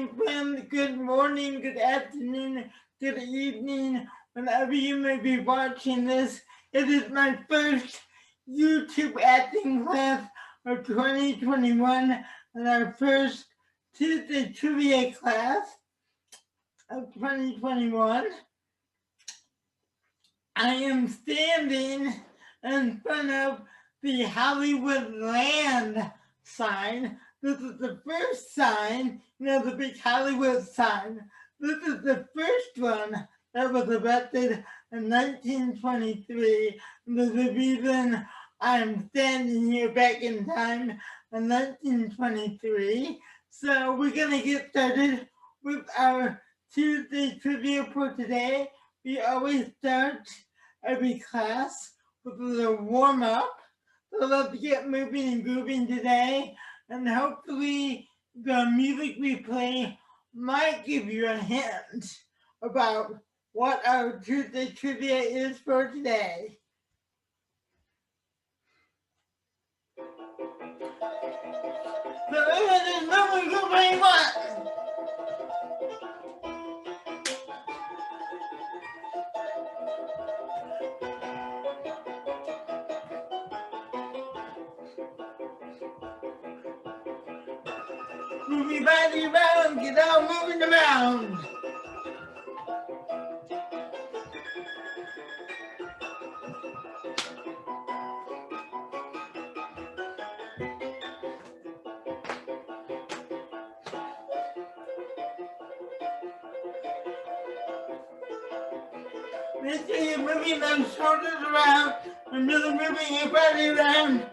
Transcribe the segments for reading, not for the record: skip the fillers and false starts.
my friends. Good morning, good afternoon, good evening, whenever you may be watching this. It is my first YouTube acting class of 2021 and our first Tuesday trivia class of 2021. I am standing in front of the Hollywood Land sign. This is the first sign, the big Hollywood sign. This is the first one that was erected in 1923. There's a reason I'm standing here back in time in 1923. So we're going to get started with our Tuesday trivia for today. We always start every class with a little warm up. So let's get moving and grooving today. And hopefully the music we play might give you a hint about what our Tuesday trivia is for today. So this is number 21. Move your body around, get out moving around. Make sure you're moving those shoulders around and really moving your body around.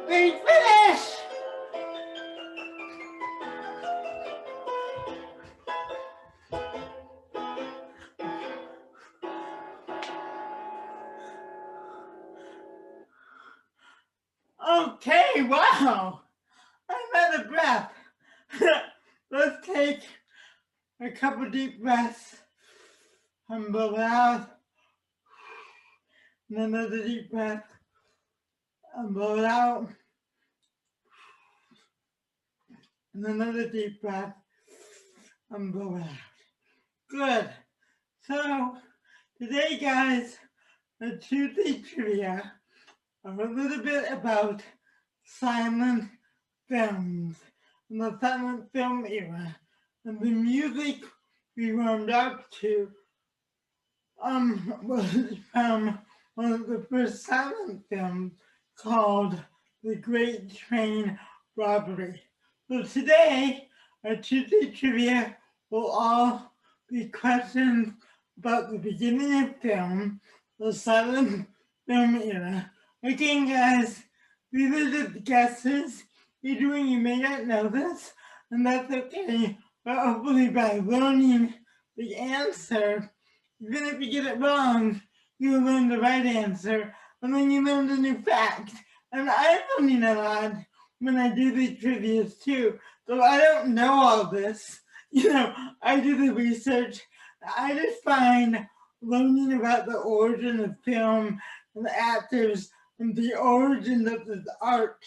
We finish! Okay, wow! I'm out of breath. Let's take a couple deep breaths and blow out. And another deep breath and blow it out. And another deep breath and blow it out. Good. So today, guys, the Tuesday trivia are a little bit about silent films and the silent film era and the music we warmed up to was from one of the first silent films called The Great Train Robbery. So today, our Tuesday trivia will all be questions about the beginning of film, the silent film era. Again, guys, these are the guesses. You may not know this, and that's okay. But hopefully by learning the answer, even if you get it wrong, you learn the right answer, and then you learn the new fact. And I'm learning a lot when I do these trivias too. So I don't know all this. I do the research. I just find learning about the origin of film and the actors and the origin of the art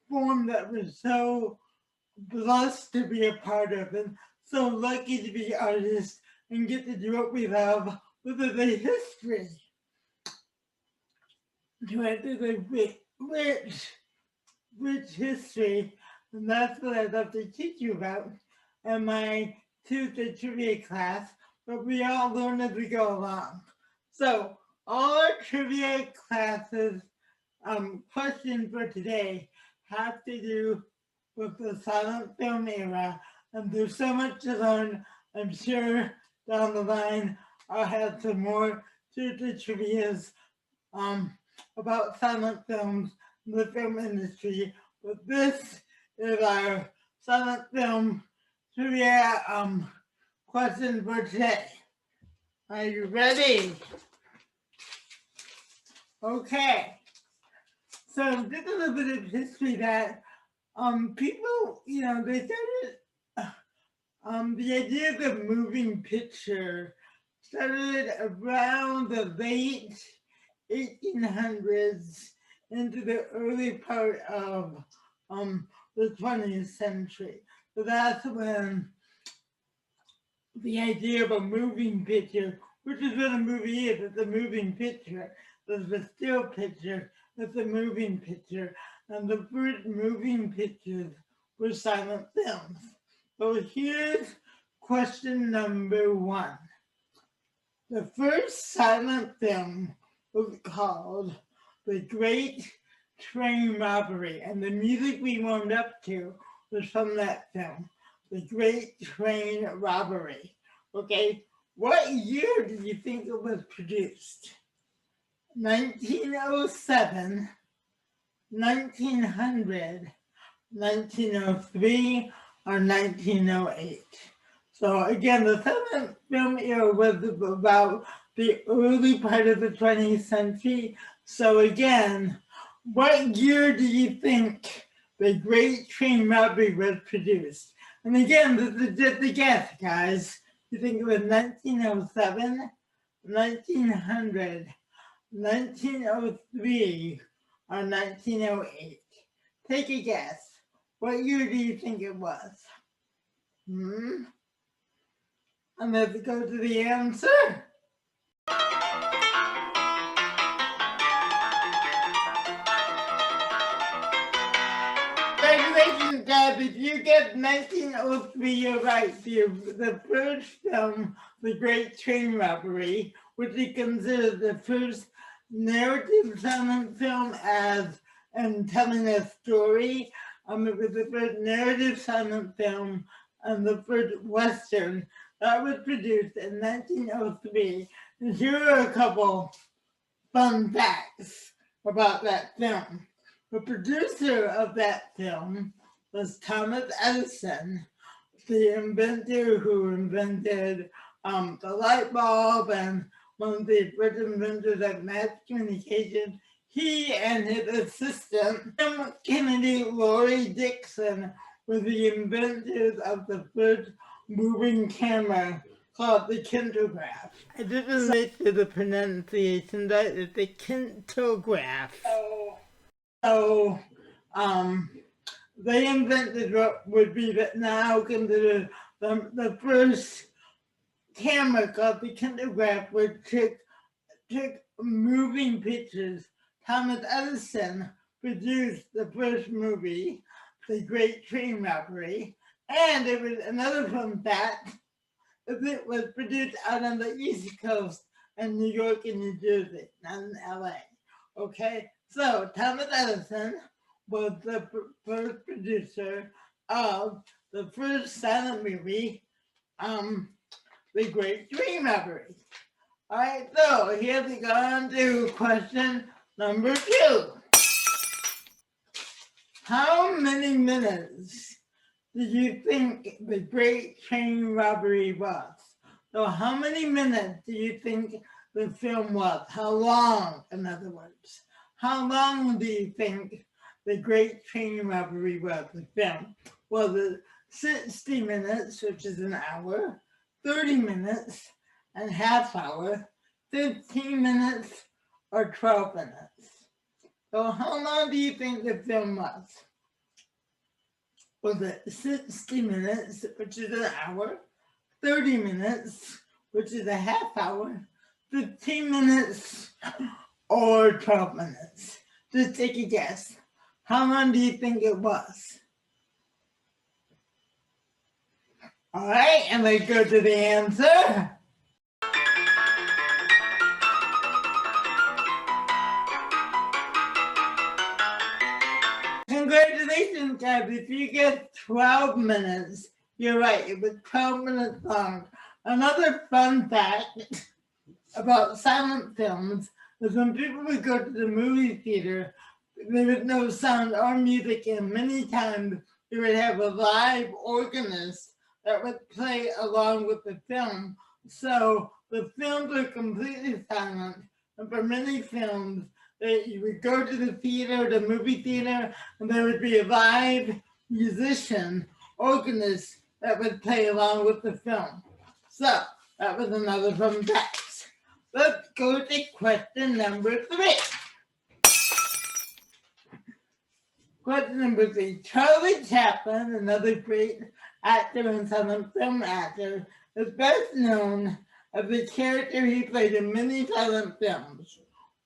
form that we're so blessed to be a part of and so lucky to be artists and get to do what we love with the history. To enter the rich history, and that's what I'd love to teach you about in my Tuesday trivia class, but we all learn as we go along. So all our trivia classes question for today have to do with the silent film era, and there's so much to learn. I'm sure down the line I'll have some more trivias about silent films in the film industry, but this is our silent film trivia question for today. Are you ready? Okay. So just a little bit of history that people, they started the idea of the moving picture started around the late 1800s into the early part of the 20th century. So that's when the idea of a moving picture, which is what a movie is, it's a moving picture. There's a still picture, it's a moving picture. And the first moving pictures were silent films. So here's question number 1. The first silent film was called The Great Train Robbery, and the music we warmed up to was from that film, The Great Train Robbery. Okay, what year do you think it was produced? 1907, 1900, 1903, or 1908? So again, the silent film era was about the early part of the 20th century. So again, what year do you think The Great Train Robbery was produced? And again, this is just a guess, guys. You think it was 1907, 1900, 1903, or 1908? Take a guess. What year do you think it was? And let's go to the answer. Congratulations, guys. If you get 1903, you're right. The first film, The Great Train Robbery, which is considered the first narrative silent film and telling a story. It was the first narrative silent film and the first Western that was produced in 1903. And here are a couple fun facts about that film. The producer of that film was Thomas Edison, the inventor who invented the light bulb and one of the first inventors of mass communication. He and his assistant, Tim Kennedy Laurie Dixon, were the inventors of the first moving camera called the kintograph. I didn't relate to the pronunciation, that is the kintograph. So, they invented what would be now considered the first camera called the kintograph, which took moving pictures. Thomas Edison produced the first movie, The Great Train Robbery, and it was another fun fact. It was produced out on the East Coast in New York and New Jersey, not in LA. Okay, so Thomas Edison was the first producer of the first silent movie, The Great Train Robbery. All right, so here we go on to question number 2. How many minutes do you think The Great Train Robbery was? So how many minutes do you think the film was? How long, in other words? How long do you think The Great Train Robbery was, the film? Was it 60 minutes, which is an hour, 30 minutes and half hour, 15 minutes, or 12 minutes? So how long do you think the film was? Was it 60 minutes, which is an hour, 30 minutes, which is a half hour, 15 minutes, or 12 minutes? Just take a guess. How long do you think it was? All right, and let's go to the answer. question, guys. If you get 12 minutes, you're right. It was 12 minutes long. Another fun fact about silent films is when people would go to the movie theater, there was no sound or music, and many times they would have a live organist that would play along with the film. So the films were completely silent, and for many films, you would go to the theater, the movie theater, and there would be a live musician, organist that would play along with the film. So that was another fun fact. Let's go to question number 3. Question number 3. Charlie Chaplin, another great actor and silent film actor, is best known as the character he played in many silent films.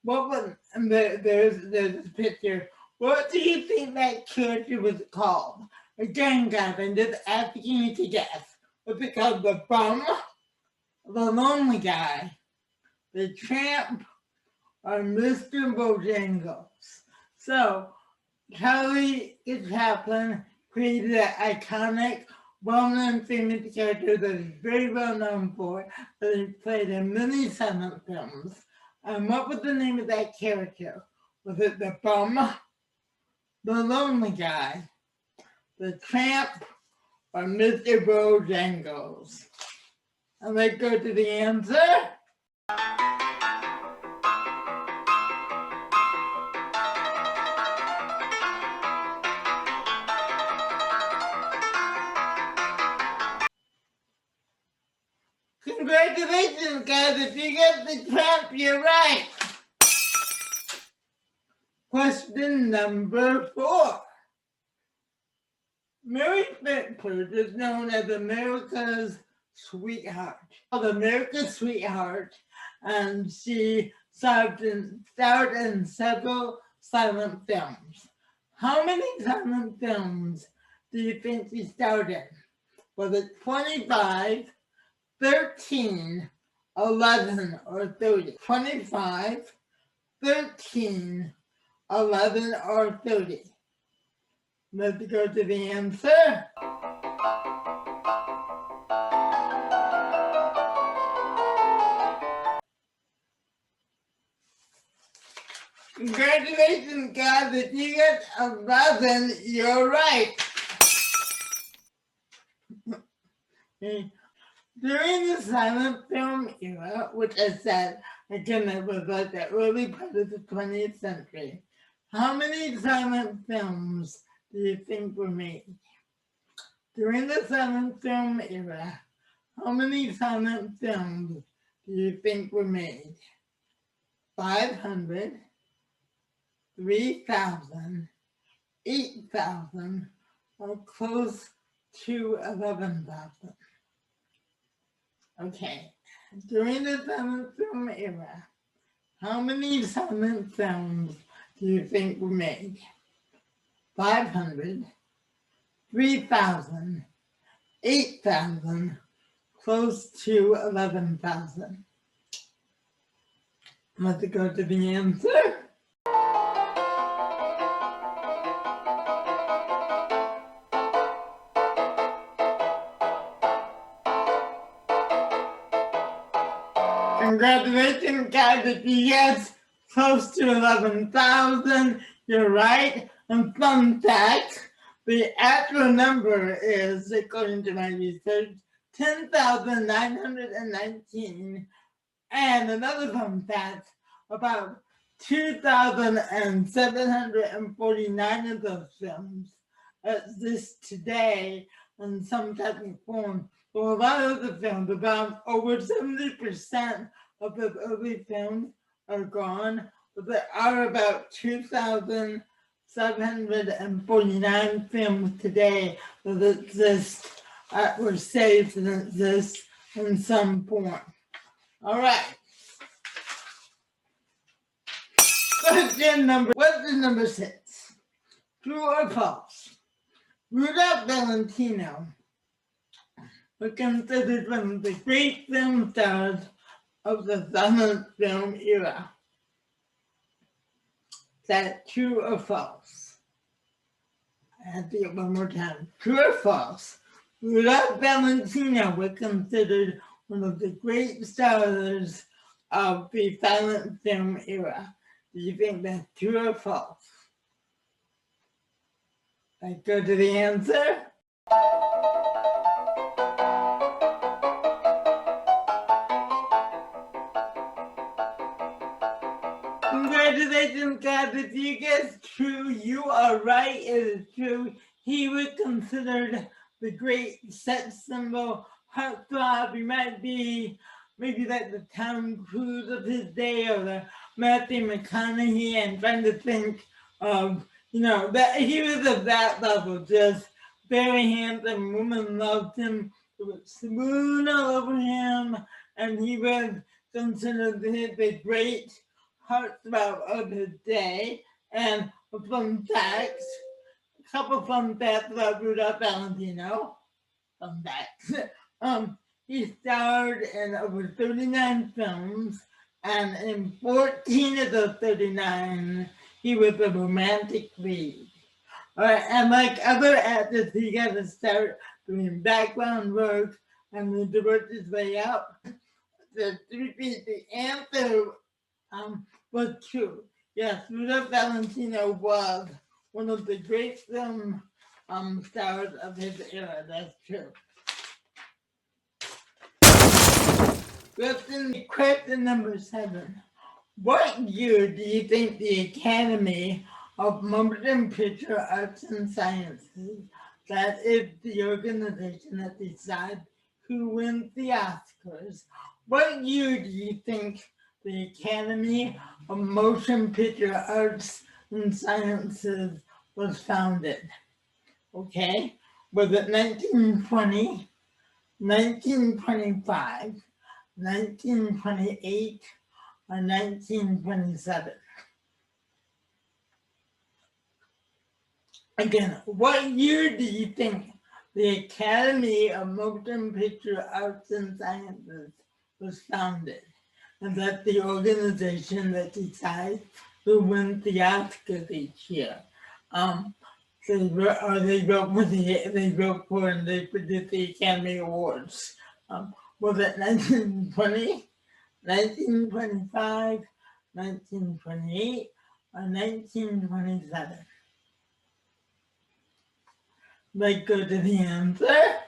What was, and there's a picture. What do you think that character was called? Again, guys, I'm just asking you to guess. Was it called the Bum, the Lonely Guy, the Tramp, or Mr. Bojangles? So, Charlie Chaplin created an iconic, well-known famous character that is very well known for, that he played in many silent films. And what was the name of that character? Was it the Bum, the Lonely Guy, the Tramp, or Mr. Bojangles? And let's go to the answer. Congratulations, guys. If you get the Tramp, you're right. Question number 4. Mary Pickford is known as America's sweetheart. Called America's Sweetheart, and she starred in several silent films. How many silent films do you think she starred in? Was it 25, 13, 11, or 30? 25, 13, 11, or 30? Let's go to the answer. Congratulations, guys. If you get 11, you're right. During the silent film era, which I said, again, it was like the early part of the 20th century, how many silent films do you think were made? During the silent film era, how many silent films do you think were made? 500, 3,000, 8,000, or close to 11,000? Okay, during the silent film era, how many silent films do you think were made? 500, 3,000, 8,000, close to 11,000. Let's go to the answer. Congratulations, guys. If you guess close to 11,000, you're right. And fun fact, the actual number is, according to my research, 10,919. And another fun fact, about 2,749 of those films exist today in some type of form. So a lot of the films, about over 70% of the early films are gone, but there are about 2,749 films today that exist, were saved and exist in some form. All right. Question number 6. True or false? Rudolph Valentino was considered one of the great film stars of the silent film era. Is that true or false? I'll do it one more time. True or false? Rudolph Valentino was considered one of the great stars of the silent film era. Do you think that's true or false? Let's go to the answer. Congratulations, guys. If you guess true, you are right. It is true. He was considered the great sex symbol, heartthrob. He might be maybe like the Tom Cruise of his day or the Matthew McConaughey. And trying to think of, that he was of that level, just very handsome. Women loved him. It was swoon all over him. And he was considered the great heartthrob of his day. And a fun facts, a couple fun facts about Rudolph Valentino. Fun facts. He starred in over 39 films, and in 14 of those 39, he was a romantic lead. All right, and like other actors, he got to start doing background work and then to work his way up. The answer was true. Yes, Rudolph Valentino was one of the great film stars of his era. That's true. Question number 7. What year do you think the Academy of Motion Picture Arts and Sciences, that is the organization that decides who wins the Oscars, what year do you think the Academy of Motion Picture Arts and Sciences was founded? Okay, was it 1920, 1925, 1928, or 1927? Again, what year do you think the Academy of Motion Picture Arts and Sciences was founded? And that's the organization that decides who wins the Oscars each year. They vote for and they produce the Academy Awards. Was it 1920, 1925, 1928, or 1927? Let's go to the answer.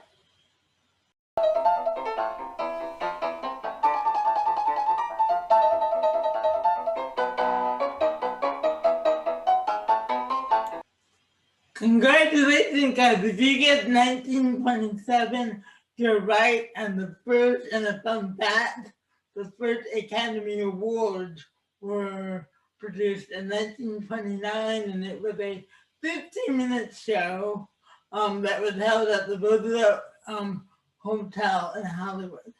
Congratulations, guys. If you get 1927, you're right. And the first, and a fun fact, the first Academy Awards were produced in 1929, and it was a 15-minute show that was held at the Roosevelt Hotel in Hollywood.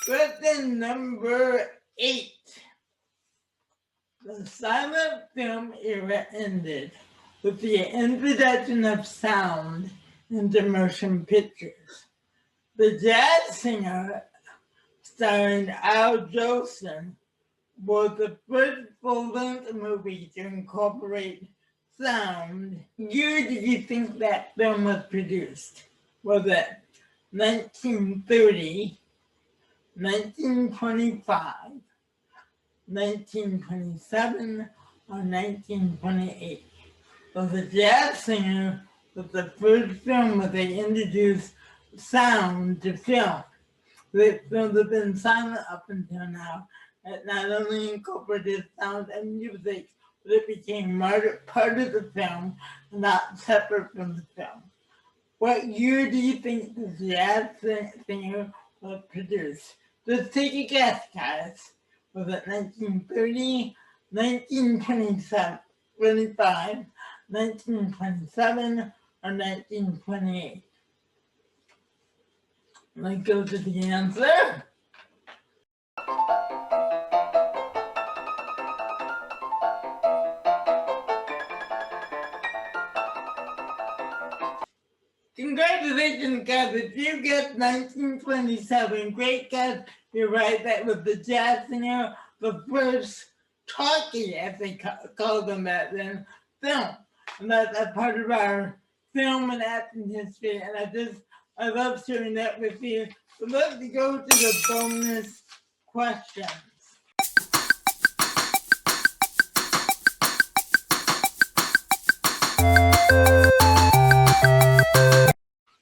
Question number 8. The silent film era ended with the introduction of sound into motion pictures. The Jazz Singer, starring Al Jolson, was the first full-length movie to incorporate sound. What year do you think that film was produced? Was it 1930, 1925, 1927, or 1928? So The Jazz Singer was the first film where they introduced sound to film. The films have been silent up until now. It not only incorporated sound and music, but it became part of the film, not separate from the film. What year do you think The Jazz Singer was produced? Just take a guess, guys. Was it 1930, 1925, 1927, or 1928? Let's go to the answer. Congratulations, guys. If you get 1927, great guys. You're right, that was The Jazz Singer, the first talkie, as they called them back then, film. and that's a part of our film and acting history. And I love sharing that with you. So let's go to the bonus questions.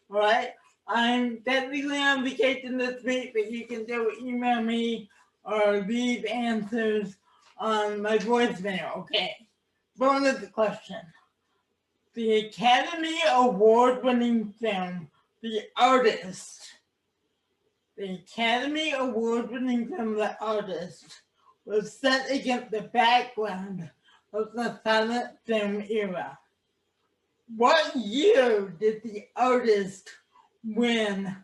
All right, I'm technically on vacation this week, but you can still email me or leave answers on my voicemail. Okay, bonus question. The Academy Award-winning film, The Artist. The Academy Award-winning film, The Artist, was set against the background of the silent film era. What year did The Artist win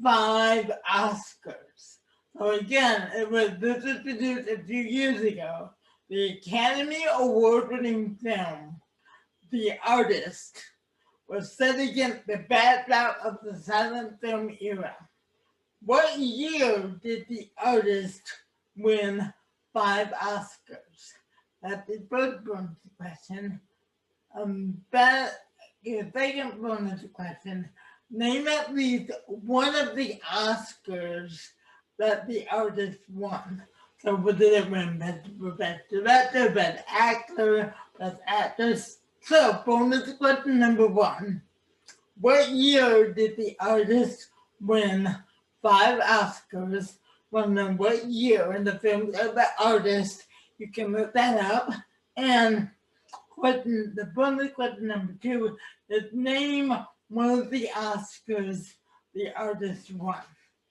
5 Oscars? So again, this was produced a few years ago. The Academy Award-winning film, The Artist, was set against the backdrop of the silent film era. What year did The Artist win 5 Oscars? That's the first bonus question. The second bonus question. Name at least one of the Oscars that The Artist won. So what did it win? Best director, best actor, best actress. So bonus question number 1. What year did The Artist win 5 Oscars? Well, what year in the film of The Artist? You can look that up. And the bonus question number 2 is name one of the Oscars The Artist won.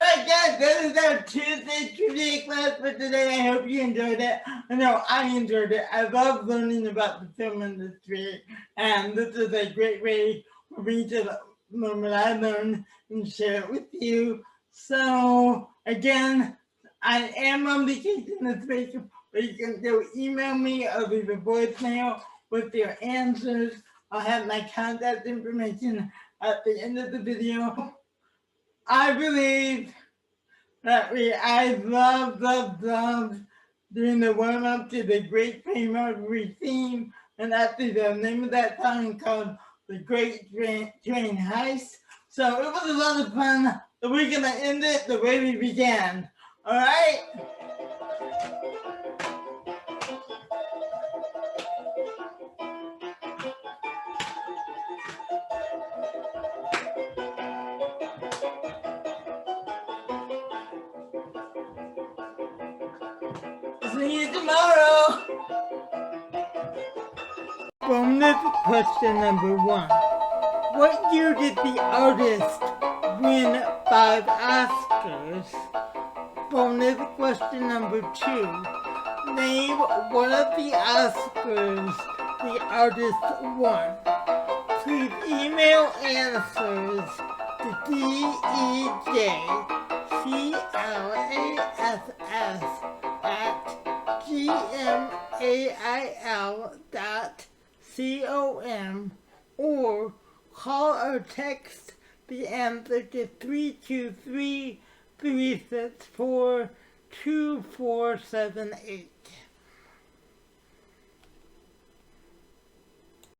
Alright guys, that is our Tuesday trivia class for today. I hope you enjoyed it. I know I enjoyed it. I love learning about the film industry, and this is a great way for me to learn what I learned and share it with you. So again, I am on vacation this week, but you can still email me or leave a voicemail with your answers. I'll have my contact information at the end of the video. I believe that I love doing the warm-up to the Great Train Robbery theme, and actually the name of that song called The Great Train Heist. So it was a lot of fun, so we're gonna end it the way we began. All right? See you tomorrow. Bonus question number 1. What year did The Artist win 5 Oscars? Bonus question number 2. Name one of the Oscars The Artist won. Please email answers to DEJCSS@gmail.com or call or text the answer to 323-364-2478.